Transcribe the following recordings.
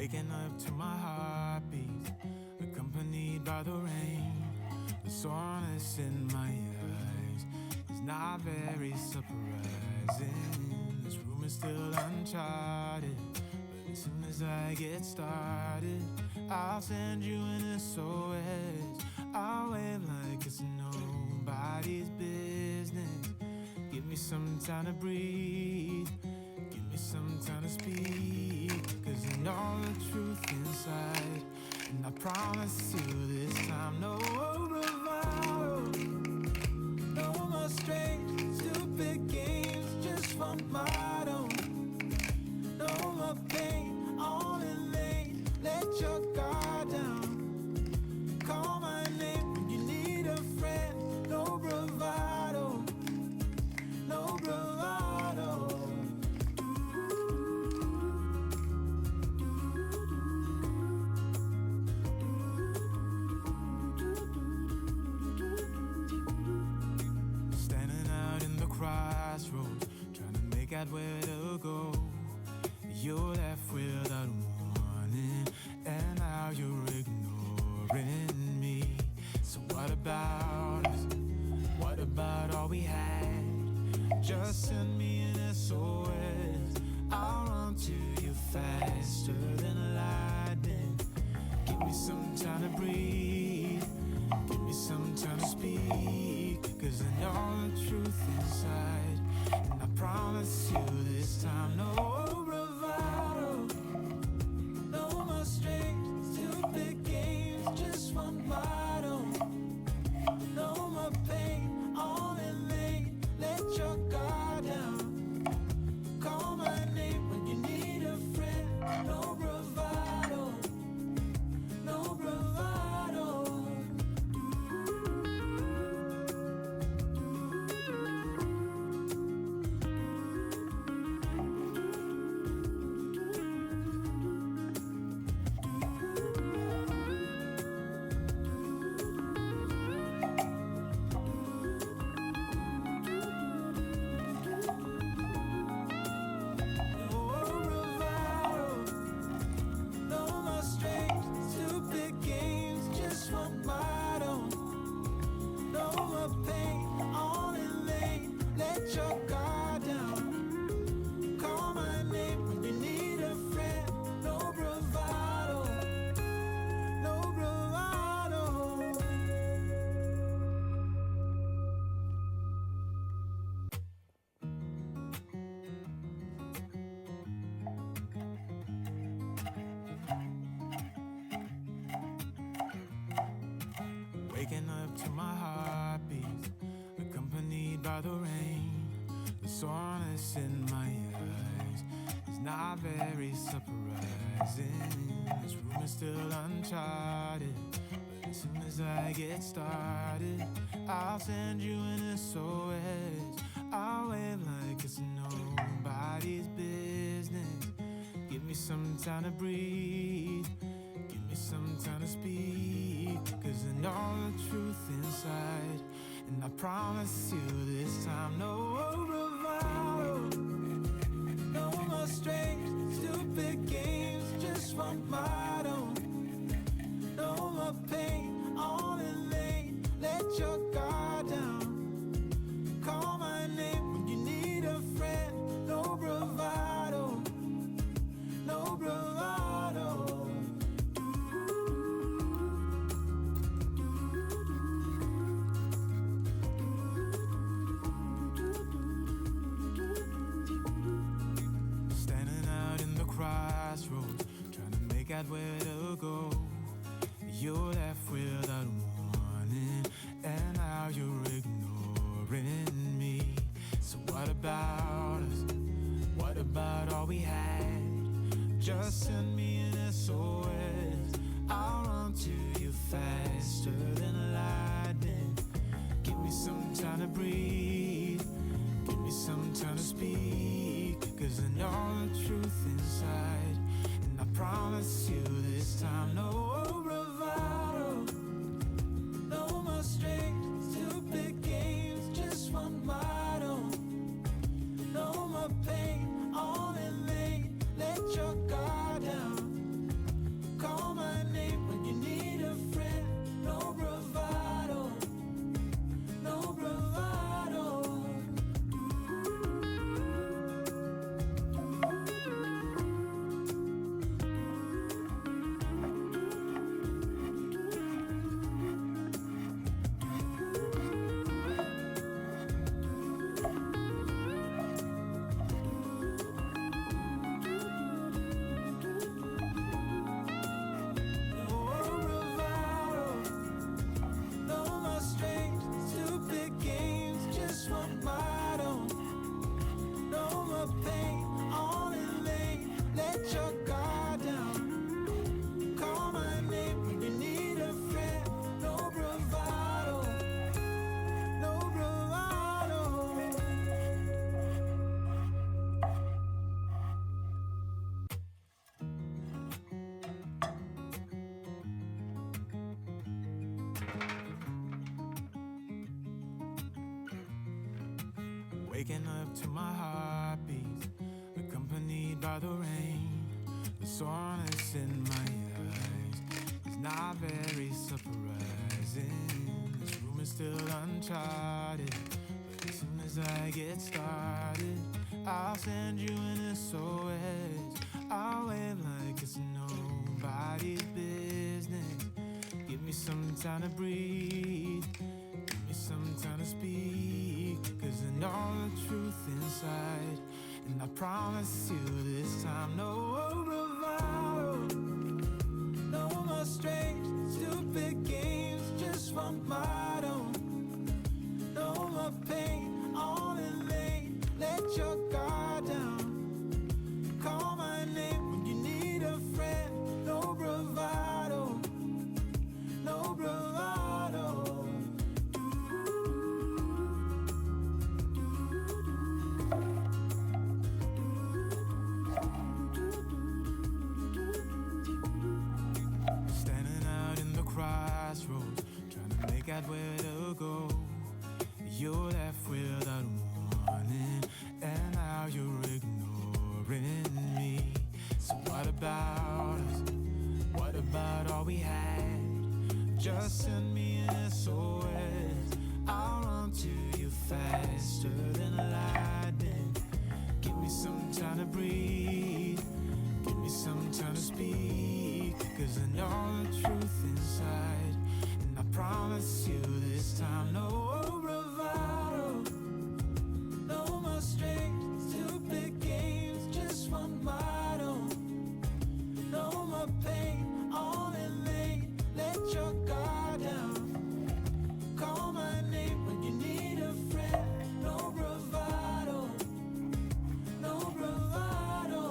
Waking up to my heartbeat, accompanied by the rain. The soreness in my eyes is not very surprising. This room is still uncharted, but as soon as I get started, I'll send you an SOS. I'll wave like it's nobody's business. Give me some time to breathe, give me some time to speak, 'cause I know the truth inside, and I promise you this time, no bravado, no more strange, stupid games, just one motto. No more pain, all in vain, let your guard down. Call my name when you need a friend, no bravado, no bravado. Standing out in the crossroads, trying to make out where to go. You're left without warning, and now you're ignoring me. So what about us? What about all we had? Just send me an SOS. I'll run to you faster than lightning. Give me some time to breathe, give me some time to speak, 'cause I know the truth inside, and I promise you this time, no bravado, no more strange, stupid games, just one motto. No more pain, all in vain, let your guard down. Call my name when you need a friend, no bravado, no bravado. Waking up to my heartbeat, accompanied by the rain. The soreness in my eyes is not very surprising. This room is still uncharted, but as soon as I get started, I'll send you an SOS. I'll wave like it's nobody's business. Give me some time to breathe, give me some time to speak, 'cause I know the truth inside, and I promise you this time, no bravado, no more strange, stupid games, just one motto. No more pain, all in vain, let your guard down. Call my name when you need a friend, no bravado, no bravado. Crossroads, trying to make out where to go. You're left without warning, and now you're ignoring me. So what about us? What about all we had? Just send me an SOS. I'll run to you faster than lightning. Give me some time to breathe, give me some time to speak, 'cause I know the truth inside, and I promise you this time, no bravado, no more strange, stupid games, just one motto. No more pain, all in vain, let your guard down. Waking up to my heartbeats, accompanied by the rain. The soreness in my eyes is not very surprising. This room is still uncharted, but as soon as I get started, I'll send you an SOS. I'll wave like it's nobody's business. Give me some time to breathe, give me some time to speak, 'cause I know the truth inside. And I promise you this time, no bravado, no more strange, stupid games, just one motto. No more pain, all in vain, let your guard down. Call my name when you need a friend, no bravado, no bravado. Standing out in the crossroads, trying to make out where to go. You're left without warning, and now you're ignoring me. So what about us? What about all we had? Just send me an SOS. I'll run to you faster than lightning. Give me some time to breathe, give me some time to speak, 'cause I know the truth inside. And I promise you this time, no bravado, no more strange, stupid games, just one motto. No more pain, all in vain, let your guard down. Call my name when you need a friend, no bravado, no bravado.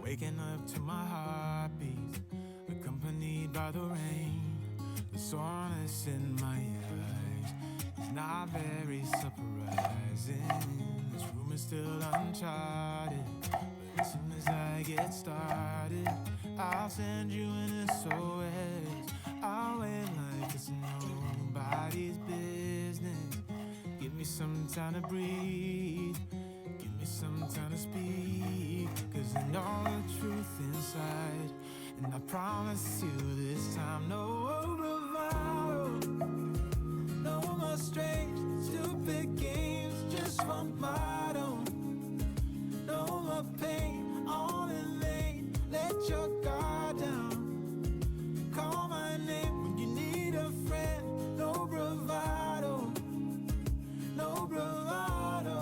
Waking up to my heartbeats, accompanied by the rain. The soreness in my eyes is not very surprising. This room is still uncharted, but as soon as I get started, I'll send you an SOS. I'll wave like it's nobody's business. Give me some time to breathe, give me some time to speak, 'cause I know the truth inside. And I promise you this time, no bravado, no more strange, stupid games, just one motto. No more pain, all in vain, let your guard down. Call my name when you need a friend, no bravado, no bravado.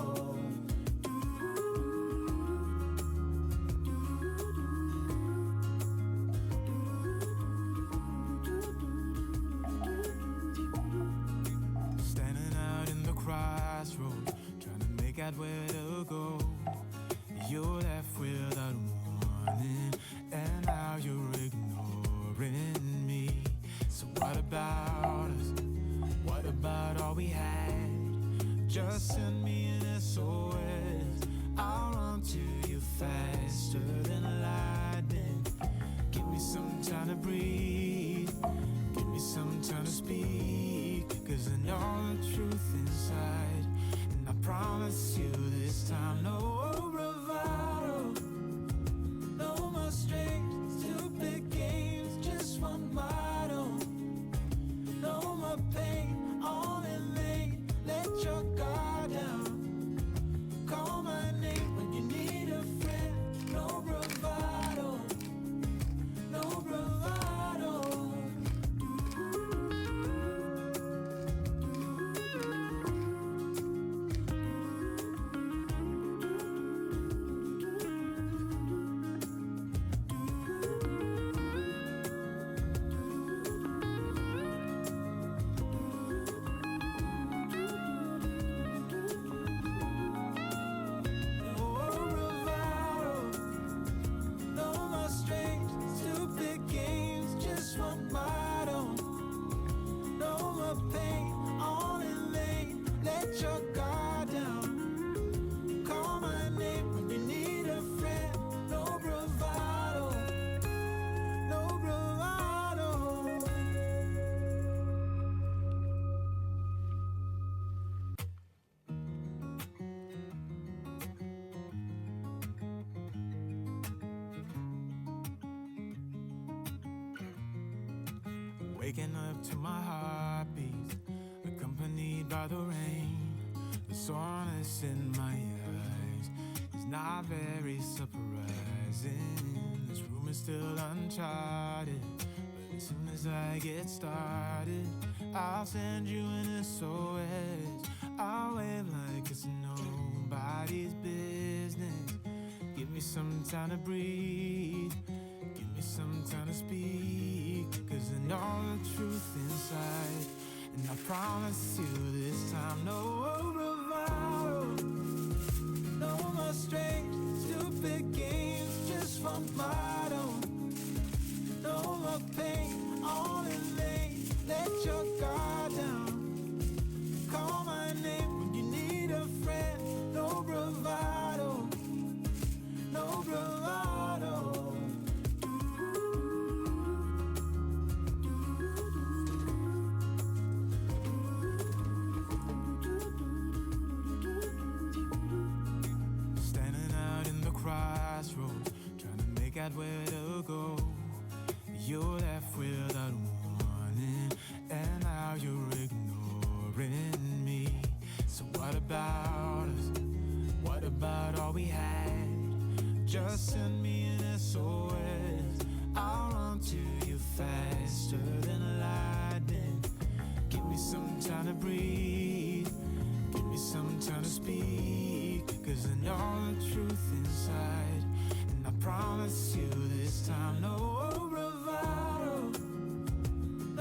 Standing out in the crossroads, trying to make out where to go. You're left without warning, and now you're ignoring me. So what about us? What about all we had? Just send me an SOS. I'll run to you faster than lightning. Give me some time to breathe, give me some time to speak, 'cause I know the truth inside. And I promise you this time, no bravado, no more strange, stupid games, just one motto. No more pain, all in vain, let your guard down. Waking up to my heartbeats, accompanied by the rain. The soreness in my eyes is not very surprising. This room is still uncharted, but as soon as I get started, I'll send you an SOS. I'll wave like it's nobody's business. Give me some time to breathe, give me some time to speak, 'cause I know the truth inside. And I promise you this time, no bravado, no more strange, stupid games, just one motto. No more pain, all in vain, let your guard down. Call my name when you need a friend, no bravado, no bravado. Crossroads, trying to make out where to go. You're left without warning, and now you're ignoring me. So what about us? What about all we had? Just send me an SOS. I'll run to you faster than lightning. Give me some time to breathe, give me some time to speak, 'cause I know the truth inside. And I promise you this time, no bravado,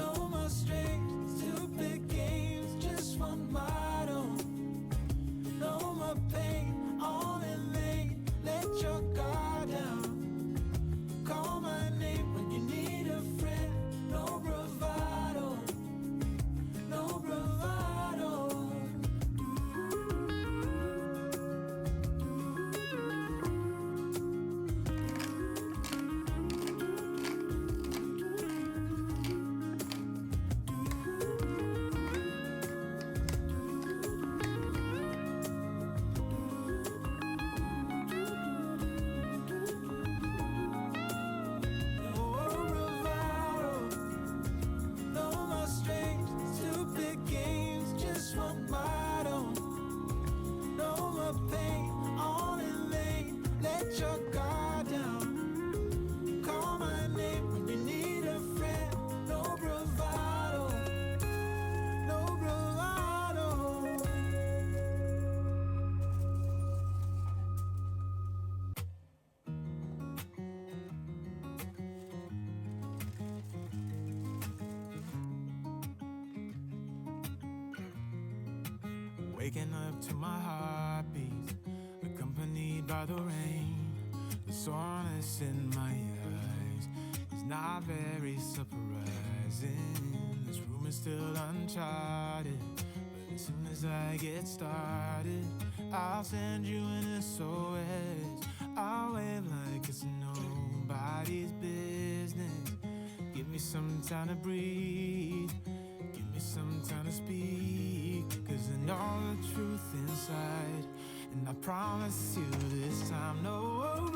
no more strange, stupid games, just one motto. No more pain, all in vain, let your guard down. Call my name when you need a friend, no bravado, no bravado. Waking up to my heartbeats, accompanied by the rain. The soreness in my eyes is not very surprising. This room is still uncharted, but as soon as I get started, I'll send you an SOS. I'll wave like it's nobody's business. Give me some time to breathe, give me some time to speak, 'cause I know the truth inside. And I promise you this time, no